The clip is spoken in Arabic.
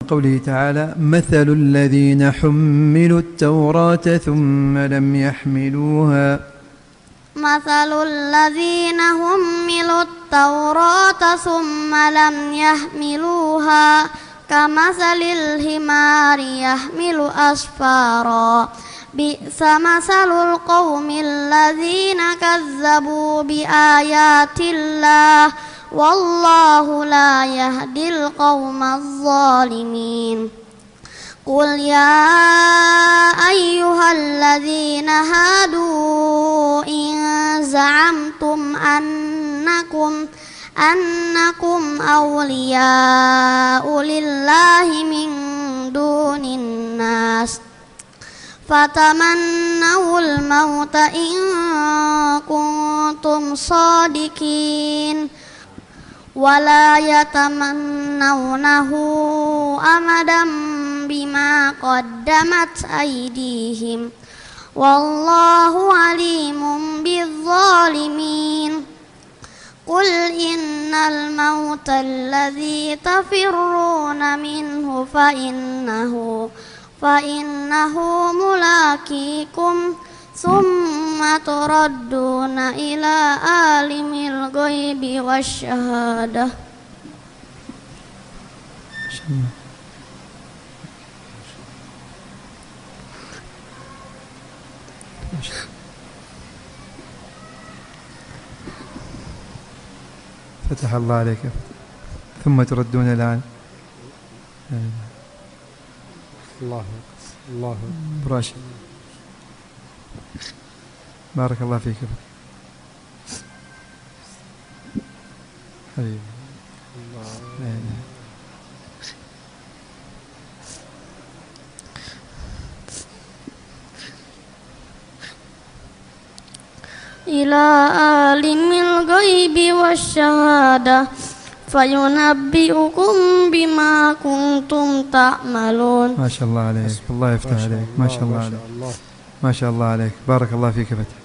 قوله تعالى: مثل الذين حملوا التوراة ثم لم يحملوها. مثل الذين حملوا التوراة ثم لم يحملوها كمثل الحمار يحمل أسفارا بئس مثل القوم الذين كذبوا بآيات الله والله لا يهدي القوم الظالمين. قل يا أيها الذين هادوا إن زعمتم أنكم أولياء لله من دون الناس فتمنوا الموت إن كنتم صادقين ولا يتمنونه أبدا بما قدمت أيديهم والله عليم بالظالمين. قل إن الموت الذي تفرون منه فإنه ملاقيكم ثم تردون إلى عالم الغيب والشهادة. فتح الله عليك. ثم تردون الآن. الله براشد، بارك الله فيك حبيبي. إلى عالم الغيب والشهادة فينبئكم بما كنتم تعملون. ما شاء الله عليك، الله يفتح عليك، ما شاء الله عليك، ما شاء الله عليك، بارك الله فيك فتح.